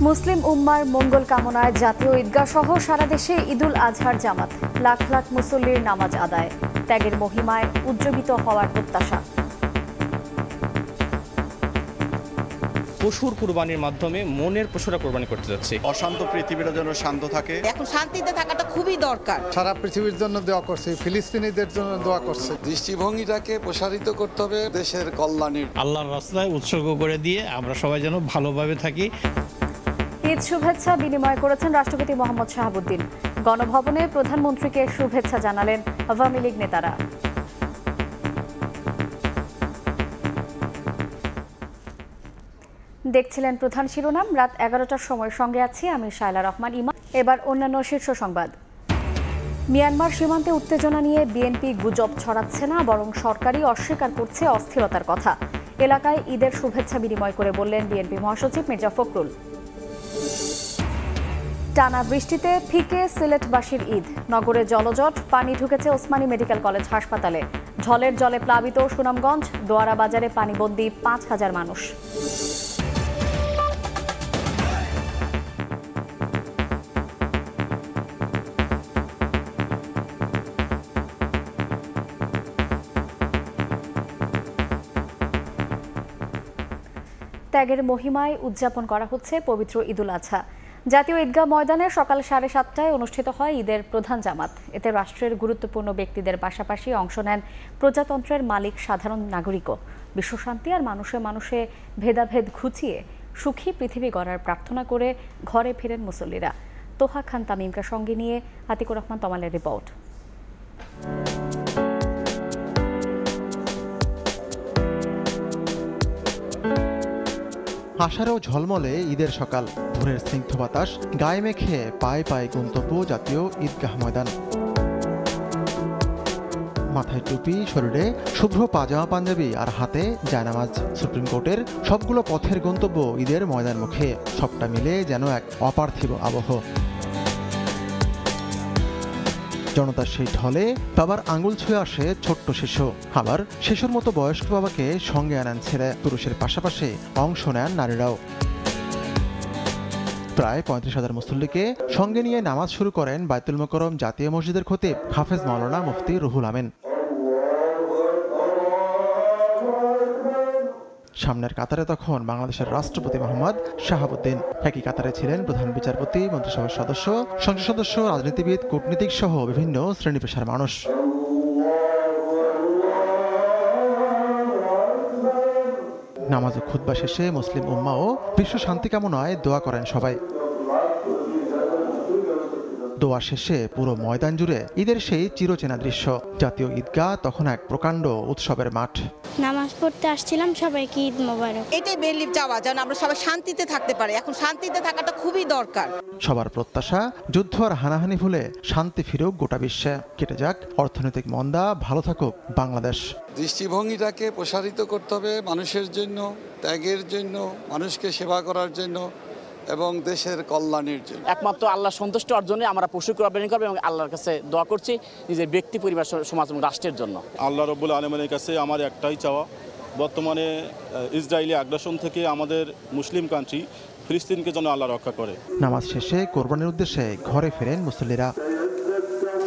মুসলিম উম্মার মঙ্গল কামনায় জাতীয় ঈদগাহ সহ সারা দেশে ঈদুল আজহার জামাত, লাখ লাখ মুসল্লির নামাজ আদায়, ত্যাগের মহিমায় উজ্জীবিত হওয়ার প্রত্যাশা। পশুর কুরবানির মাধ্যমে মনের পশুরা কুরবানি করতে যাচ্ছে। অশান্ত পৃথিবীটা যেন শান্ত থাকে। এখন শান্তিতে থাকাটা খুবই দরকার। সারা পৃথিবীর জন্য দোয়া করছে, ফিলিস্তিনিদের জন্য দোয়া করছে। দৃষ্টিভঙ্গিটাকে প্রসারিত করতে হবে দেশের কল্যাণের। আল্লাহর রাস্তায় উৎসর্গ করে দিয়ে আমরা সবাই যেন ভালোভাবে থাকি। ঈদ শুভেচ্ছা বিনিময় করেছেন রাষ্ট্রপতি মোহাম্মদ শাহাবুদ্দিন। গণভবনে প্রধানমন্ত্রীকে শুভেচ্ছা জানালেন আওয়ামী লীগ নেতারা। দেখছিলেন প্রধান শিরোনাম। রাত 11টার সময় সঙ্গে আছি আমি শায়লা রহমান ইমা। এবার অন্যান্য শীর্ষ সংবাদ। মিয়ানমার সীমান্তে উত্তেজনা নিয়ে বিএনপি গুজব ছড়াচ্ছে না, বরং সরকারই অস্বীকার করছে অস্থিরতার কথা। এলাকায় ঈদের শুভেচ্ছা বিনিময় করে বললেন বিএনপি মহাসচিব মির্জা ফখরুল। টানা বৃষ্টিতে ফিকে সিলেটবাসীর ঈদ। নগরে জলজট, পানি ঢুকেছে ওসমানী মেডিকেল কলেজ হাসপাতালে। ঢলের জলে প্লাবিত সুনামগঞ্জ, দোয়ারা বাজারে পানিবন্দী 5,000 মানুষ। ত্যাগের মহিমায় উদযাপন করা হচ্ছে পবিত্র ঈদুল আজহা। জাতীয় ঈদগাহ ময়দানে সকাল 7:30টায় অনুষ্ঠিত হয় ঈদের প্রধান জামাত। এতে রাষ্ট্রের গুরুত্বপূর্ণ ব্যক্তিদের পাশাপাশি অংশ নেন প্রজাতন্ত্রের মালিক সাধারণ নাগরিকও। বিশ্বশান্তি আর মানুষে মানুষে ভেদাভেদ ঘুচিয়ে সুখী পৃথিবী গড়ার প্রার্থনা করে ঘরে ফেরেন মুসল্লিরা। তোহা খান তামিমকে সঙ্গে নিয়ে আতিকুর রহমান তমালের রিপোর্ট। আষাঢ়েও ঝলমলে ঈদের সকাল। ভোরের স্নিগ্ধ বাতাস গায়ে মেখে পায়ে পায়ে গন্তব্য জাতীয় ঈদগাহ ময়দান। মাথায় টুপি, শরীরে শুভ্র পাজামা পাঞ্জাবি আর হাতে জায়নামাজ। সুপ্রিম কোর্টের সবগুলো পথের গন্তব্য ঈদের ময়দান মুখে। সবটা মিলে যেন এক অপার্থিব আবহ। জনতার সেই ঢলে বাবার আঙুল ছুঁয়ে আসে ছোট্ট শিশু। আবার শিশুর মতো বয়স্ক বাবাকে সঙ্গে আনেন ছেলে। পুরুষের পাশাপাশি অংশ নেন নারীরাও। প্রায় 35,000 মুসল্লিকে সঙ্গে নিয়ে নামাজ শুরু করেন বায়তুল মোকাররম জাতীয় মসজিদের খতিব হাফেজ মাওলানা মুফতি রুহুল আমিন। সামনের কাতারে তখন বাংলাদেশের রাষ্ট্রপতি মোহাম্মদ শাহাবুদ্দিন। একই কাতারে ছিলেন প্রধান বিচারপতি, মন্ত্রিসভার সদস্য, সংসদ সদস্য, রাজনীতিবিদ, কূটনীতিক সহ বিভিন্ন শ্রেণী পেশার মানুষ। নামাজ ও খুতবা শেষে মুসলিম উম্মা ও বিশ্ব শান্তি কামনায় দোয়া করেন সবাই। দোয়া শেষে পুরো ময়দান জুড়ে ঈদের সেই চিরচেনা দৃশ্য। জাতীয় ঈদগাহ তখন এক প্রকাণ্ড উৎসবের মাঠ। নামাজ পড়তে আসছিলাম, সবাইকে ঈদ মোবারক। এটাই বেলিফ চাওয়া যেন আমরা সবাই শান্তিতে থাকতে পারি। এখন শান্তিতে থাকাটা খুবই দরকার। সবার প্রত্যাশা যুদ্ধ আর হানাহানি ভুলে শান্তি ফিরুক গোটা বিশ্বে। কেটে যাক অর্থনৈতিক মন্দা, ভালো থাকুক বাংলাদেশ। দৃষ্টিভঙ্গিটাকে প্রসারিত করতে হবে মানুষের জন্য, ত্যাগের জন্য, মানুষকে সেবা করার জন্য এবং দেশের কল্যাণের জন্য। একমাত্র আল্লাহ সন্তুষ্ট অর্জনে আমরা পশু কোরবানি করব এবং আল্লাহর কাছে দোয়া করছি নিজের ব্যক্তি, পরিবার, সমাজ এবং রাষ্ট্রের জন্য। আল্লাহ রাব্বুল আলামিনের কাছে আমার একটাই চাওয়া, বর্তমানে ইসরায়েলি আগ্রাসন থেকে আমাদের মুসলিম কান্ট্রি ফিলিস্তিনকে যেন আল্লাহ রক্ষা করে। নামাজ শেষে কোরবানির উদ্দেশ্যে ঘরে ফেরেন মুসল্লিরা।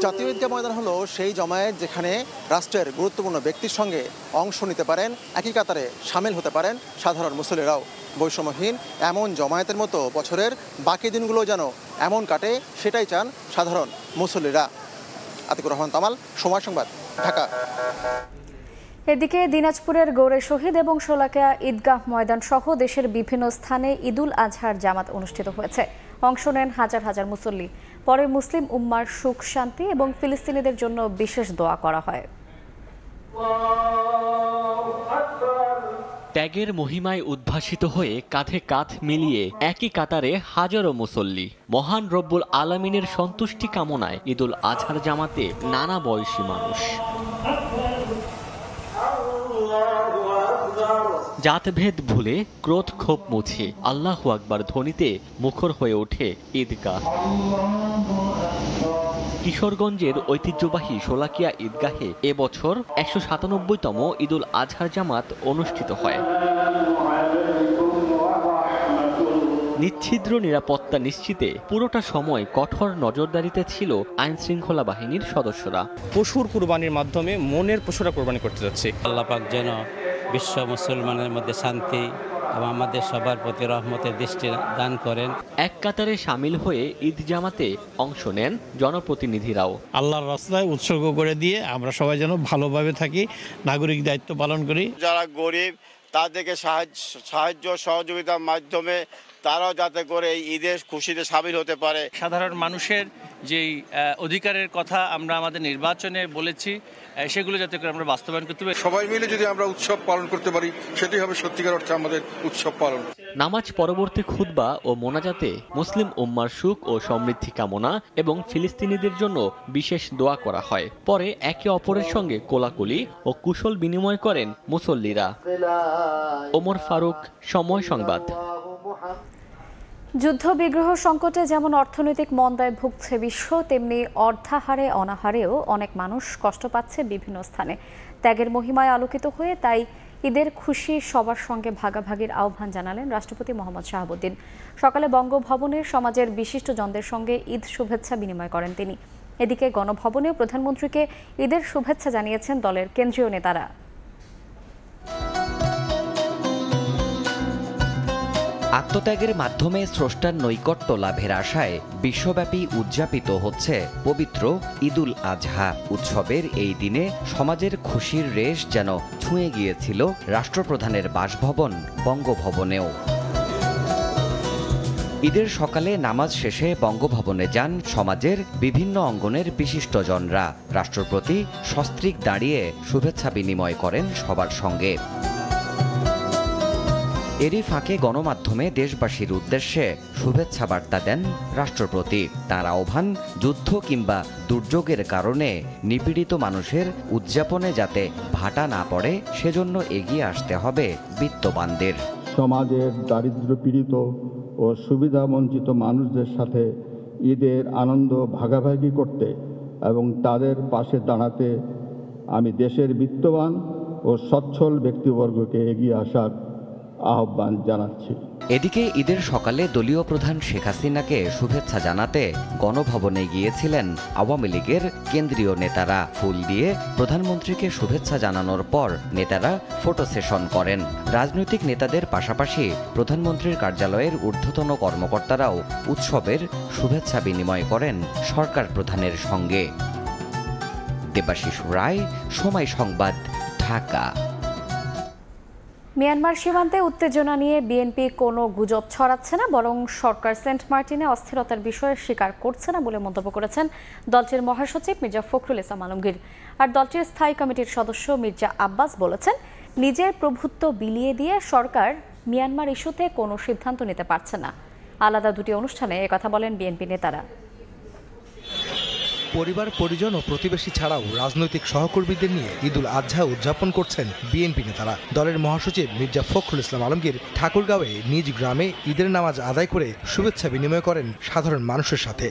জাতীয় ঈদগাহ ময়দান হলো সেই জমায়েত যেখানে রাষ্ট্রের গুরুত্বপূর্ণ ব্যক্তির সঙ্গে অংশ নিতে পারেন, একই কাতারে সামিল হতে পারেন সাধারণ মুসল্লিরাও। বৈষম্যহীন এমন জমায়েতের মতো বছরের বাকি দিনগুলো যেন এমন কাটে, সেটাই চান সাধারণ মুসল্লিরা। আতিকুর রহমান তামাল, সময় সংবাদ, ঢাকা। এদিকে দিনাজপুরের গৌড়ে শহীদ এবং শোলাকিয়া ঈদগাহ ময়দান সহ দেশের বিভিন্ন স্থানে ঈদুল আজহার জামাত অনুষ্ঠিত হয়েছে। অংশ নেন হাজার হাজার মুসল্লি। পরে মুসলিম উম্মার সুখ শান্তি এবং ফিলিস্তিনিদের জন্য বিশেষ দোয়া করা হয়। ত্যাগের মহিমায় উদ্ভাসিত হয়ে কাঁধে কাঁধ মিলিয়ে একই কাতারে হাজারো মুসল্লি। মহান রব্বুল আলামিনের সন্তুষ্টি কামনায় ঈদুল আজহার জামাতে নানা বয়সী মানুষ। জাতভেদ ভুলে ক্রোধ ক্ষোভ মুছে আল্লাহু আকবার ধ্বনিতে মুখর হয়ে ওঠে ঈদগাহ। কিশোরগঞ্জের ঐতিহ্যবাহী শোলাকিয়া ঈদগাহে এবছর 197তম ঈদুল আজহার জামাত অনুষ্ঠিত হয়। নিচ্ছিদ্র নিরাপত্তা নিশ্চিতে পুরোটা সময় কঠোর নজরদারিতে ছিল আইন শৃঙ্খলা বাহিনীর সদস্যরা। পশুর কুরবানির মাধ্যমে মনের পশুরা কোরবানি করতে যাচ্ছে। আল্লাহ পাক যেন বিশ্ব মুসলমানের মধ্যে শান্তি এবং আমাদের সবার প্রতি রহমতের দৃষ্টি দান করেন। এক কাতারে সামিল হয়ে ঈদ জামাতে অংশ নেন জনপ্রতিনিধিরাও। আল্লাহর রাস্তায় উৎসর্গ করে দিয়ে আমরা সবাই যেন ভালোভাবে থাকি, নাগরিক দায়িত্ব পালন করি। যারা গরিব তাদেরকে সাহায্য সহযোগিতার মাধ্যমে তারাও যাতে করে এই ঈদের খুশিতে সামিল হতে পারে। সাধারণ মানুষের যেই অধিকারের কথা আমরা আমাদের নির্বাচনে বলেছি সেগুলো যাতে করে আমরা বাস্তবায়ন করতে পারি। সবাই মিলে যদি আমরা উৎসব পালন করতে পারি সেটাই হবে সত্যিকার অর্থে আমাদের উৎসব পালন। নামাজ পরবর্তী খুতবা ও মোনাজাতে মুসলিম উম্মার সুখ ও সমৃদ্ধি কামনা এবং ফিলিস্তিনিদের জন্য বিশেষ দোয়া করা হয়। পরে একে অপরের সঙ্গে কোলাকুলি ও কুশল বিনিময় করেন মুসল্লিরা। ওমর ফারুক, সময় সংবাদ। যুদ্ধ বিগ্রহ সংকটে যেমন অর্থনৈতিক মন্দায় ভুগছে বিশ্ব, তেমনি অর্ধাহারে অনাহারেও অনেক মানুষ কষ্ট পাচ্ছে বিভিন্ন স্থানে। ত্যাগের মহিমায় আলোকিত হয়ে তাই ঈদের খুশি সবার সঙ্গে ভাগাভাগির আহ্বান জানালেন রাষ্ট্রপতি মোহাম্মদ শাহাবুদ্দিন। সকালে বঙ্গভবনে সমাজের বিশিষ্টজনদের সঙ্গে ঈদ শুভেচ্ছা বিনিময় করেন তিনি। এদিকে গণভবনেও প্রধানমন্ত্রীকে ঈদের শুভেচ্ছা জানিয়েছেন দলের কেন্দ্রীয় নেতারা। আত্মত্যাগের মাধ্যমে স্রষ্টার নৈকট্য লাভের আশায় বিশ্বব্যাপী উদযাপিত হচ্ছে পবিত্র ঈদুল আজহা। উৎসবের এই দিনে সমাজের খুশির রেশ যেন ছুঁয়ে গিয়েছিল রাষ্ট্রপ্রধানের বাসভবন বঙ্গভবনেও। ঈদের সকালে নামাজ শেষে বঙ্গভবনে যান সমাজের বিভিন্ন অঙ্গনের বিশিষ্টজনরা। রাষ্ট্রপতি সস্ত্রীক দাঁড়িয়ে শুভেচ্ছা বিনিময় করেন সবার সঙ্গে। এরই ফাঁকে গণমাধ্যমে দেশবাসীর উদ্দেশ্যে শুভেচ্ছা বার্তা দেন রাষ্ট্রপতি। তার আহ্বান, যুদ্ধ কিংবা দুর্যোগের কারণে নিপীড়িত মানুষের উদযাপনে যাতে ভাটা না পড়ে সেজন্য এগিয়ে আসতে হবে বিত্তবানদের। সমাজের দারিদ্র্য পীড়িত ও সুবিধা বঞ্চিত মানুষদের সাথে ঈদের আনন্দ ভাগাভাগি করতে এবং তাদের পাশে দাঁড়াতে আমি দেশের বিত্তবান ও সচ্ছল ব্যক্তিবর্গকে এগিয়ে আসার আহ্বান জানাচ্ছি। এদিকে ঈদের সকালে দলীয় প্রধান শেখ হাসিনাকে শুভেচ্ছা জানাতে গণভবনে গিয়েছিলেন আওয়ামী লীগের কেন্দ্রীয় নেতারা। ফুল দিয়ে প্রধানমন্ত্রীকে শুভেচ্ছা জানানোর পর নেতারা ফটো সেশন করেন। রাজনৈতিক নেতাদের পাশাপাশি প্রধানমন্ত্রীর কার্যালয়ের ঊর্ধ্বতন কর্মকর্তারাও উৎসবের শুভেচ্ছা বিনিময় করেন সরকার প্রধানের সঙ্গে। দেবাশিস রায়, সময় সংবাদ, ঢাকা। মিয়ানমার সীমান্তে উত্তেজনা নিয়ে বিএনপি কোনো গুজব ছড়াচ্ছে না, বরং সরকার সেন্ট মার্টিনে অস্থিরতার বিষয়ে স্বীকার করছে না বলে মন্তব্য করেছেন দলটির মহাসচিব মির্জা ফখরুল ইসলাম আলমগীর। আর দলটির স্থায়ী কমিটির সদস্য মির্জা আব্বাস বলেছেন, নিজের প্রভুত্ব বিলিয়ে দিয়ে সরকার মিয়ানমার ইস্যুতে কোনো সিদ্ধান্ত নিতে পারছে না। আলাদা দুটি অনুষ্ঠানে একথা বলেন বিএনপি নেতারা। পরিবার, পরিজন ও প্রতিবেশী ছাড়াও রাজনৈতিক সহকর্মীদের নিয়ে ঈদুল আজহা উদযাপন করছেন বিএনপি নেতারা। দলের মহাসচিব মির্জা ফখরুল ইসলাম আলমগীর ঠাকুরগাঁওয়ে নিজ গ্রামে ঈদের নামাজ আদায় করে শুভেচ্ছা বিনিময় করেন সাধারণ মানুষের সাথে।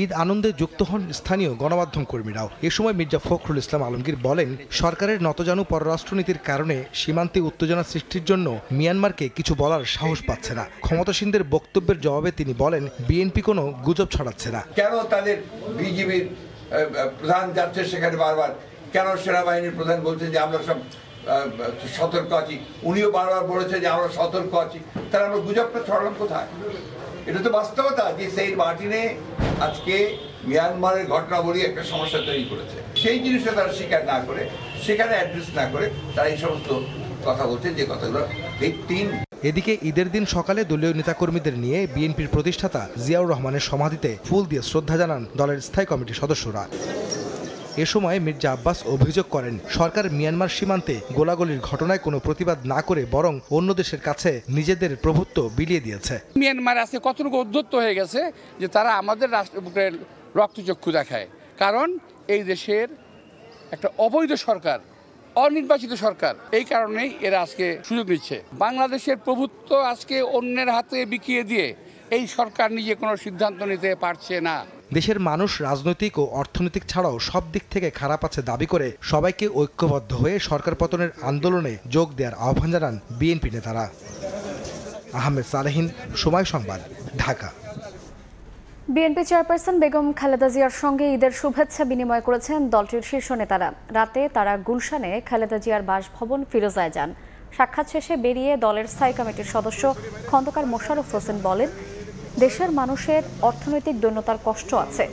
ঈদ আনন্দে যুক্ত হন স্থানীয় গণমাধ্যম কর্মীরাও। এ সময় মির্জা ফখরুল ইসলাম আলমগীর বলেন, সরকারের নতজানু পররাষ্ট্রনীতির কারণে সীমান্তে উত্তেজনা সৃষ্টির জন্য মিয়ানমারকে কিছু বলার সাহস পাচ্ছে না। ক্ষমতাসীনদের বক্তব্যের জবাবে তিনি বলেন, বিএনপি কোনো গুজব ছড়াচ্ছে না। কেন তাদের বিজিবির প্রধান যাচ্ছে সেখানে বারবার, কেন সেনাবাহিনীর প্রধান বলছে যে আমরা সব সতর্ক আছি, উনিও বারবার বলেছে যে আমরা সতর্ক আছি, তাহলে আমরা গুজবটা ছড়ালাম কোথায়? এটা তো বাস্তবতা যে সেন্ট মার্টিনে আজকে মিয়ানমারের ঘটনাবলী একটা সমস্যা তৈরি করেছে। সেই জিনিসটা তারা স্বীকার না করে, সেখানে অ্যাড্রেস না করে তারা এই সমস্ত কথা বলছে, যে কথাগুলো ভিত্তিহীন। এদিকে ঈদের দিন সকালে দলীয় নেতাকর্মীদের নিয়ে বিএনপির প্রতিষ্ঠাতা জিয়াউর রহমানের সমাধিতে ফুল দিয়ে শ্রদ্ধা জানান দলের স্থায়ী কমিটির সদস্যরা। এ সময় মির্জা আব্বাস অভিযোগ করেন, সরকার মিয়ানমার সীমান্তে গোলাগুলির ঘটনায় কোনো প্রতিবাদ না করে বরং অন্য দেশের কাছে নিজেদের প্রভুত্ব বিলিয়ে দিয়েছে। মিয়ানমার আজকে কতটুকু উদ্ধত্ত হয়ে গেছে যে তারা আমাদের রাষ্ট্রের রক্তচক্ষু দেখায়। কারণ এই দেশের একটা অবৈধ সরকার, অনির্বাচিত সরকার, এই কারণেই এরা আজকে সুযোগ নিচ্ছে। বাংলাদেশের প্রভুত্ব আজকে অন্যের হাতে বিকিয়ে দিয়ে এই সরকার নিজে কোনো সিদ্ধান্ত নিতে পারছে না। দেশের মানুষ রাজনৈতিক ও অর্থনৈতিক ছাড়াও সব দিক থেকে খারাপ আছে দাবি করে সবাইকে ঐক্যবদ্ধ হয়ে সরকার পতনের আন্দোলনে যোগ দেওয়ার আহ্বান জানান বিএনপি নেতারা। আহমেদ সালেহীন, সময় সংবাদ, ঢাকা। বিএনপি চেয়ারপারসন বেগম খালেদা জিয়ার সঙ্গে ঈদের শুভেচ্ছা বিনিময় করেছেন দলটির শীর্ষ নেতারা। রাতে তারা গুলশানে খালেদা জিয়ার বাসভবন ফিরোজায় যান। সাক্ষাৎ শেষে বেরিয়ে দলের স্থায়ী কমিটির সদস্য খন্দকার মোশাররফ হোসেন বলেন, দেশের মানুষের অর্থনৈতিক দৈন্যতার কষ্ট আছে।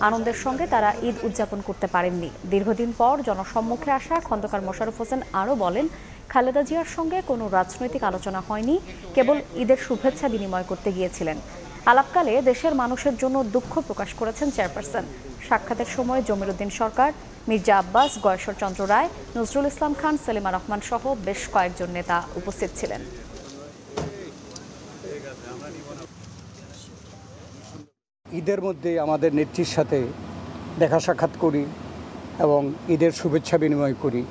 আনন্দের সঙ্গে তারা ঈদ উদযাপন করতে পারেননি। দীর্ঘদিন পর জনসম্মুখে আসা খন্দকার মোশাররফ হোসেন আরও বলেন, খালেদা জিয়ার সঙ্গে কোনো রাজনৈতিক আলোচনা হয়নি, কেবল ঈদের শুভেচ্ছা বিনিময় করতে গিয়েছিলেন। আলাপকালে দেশের মানুষের জন্য দুঃখ প্রকাশ করেছেন চেয়ারপারসন। সাক্ষাতের সময় জমির উদ্দিন সরকার, মির্জা আব্বাস, গয়েশ্বর চন্দ্র রায়, নজরুল ইসলাম খান, সেলিমা রহমান সহ বেশ কয়েকজন নেতা উপস্থিত ছিলেন। ঈদের মধ্যে আমাদের নেত্রীর সাথে দেখা সাক্ষাৎ করি এবং ঈদের শুভেচ্ছা বিনিময় করি,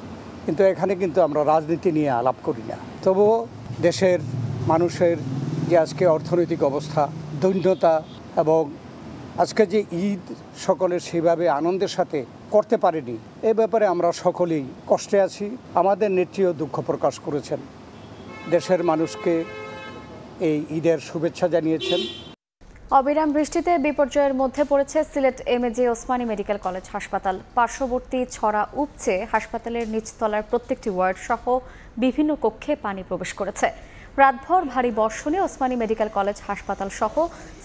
কিন্তু এখানে কিন্তু আমরা রাজনীতি নিয়ে আলাপ করি না। তবুও দেশের মানুষের যে আজকে অর্থনৈতিক অবস্থা, দৈন্যতা এবং আজকে যে ঈদ সকলের সেইভাবে আনন্দের সাথে করতে পারেনি, এ ব্যাপারে আমরা সকলেই কষ্টে আছি। আমাদের নেত্রীও দুঃখ প্রকাশ করেছেন, দেশের মানুষকে এই ঈদের শুভেচ্ছা জানিয়েছেন। অবিরাম বৃষ্টিতে বিপর্যয়ের মধ্যে পড়েছে Sylhet MAG Osmani medical college হাসপাতাল। পার্শ্ববর্তী ছড়া উপচে হাসপাতালের নিচতলার প্রত্যেকটি ওয়ার্ড সহ বিভিন্ন কক্ষে পানি প্রবেশ করেছে। রাতভর ভারী বর্ষণে ওসমানী মেডিকেল কলেজ হাসপাতাল সহ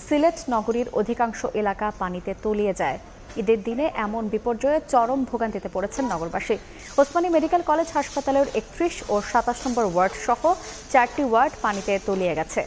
সিলেট নগরীর অধিকাংশ এলাকা পানিতে তলিয়ে যায়। ঈদের দিনে এমন বিপর্যয়ে চরম ভোগান্তিতে পড়েছেন নগরবাসী। ওসমানী মেডিকেল কলেজ হাসপাতালের 31 ও 27 নম্বর ওয়ার্ড সহ 4টি ওয়ার্ড পানিতে তলিয়ে গেছে।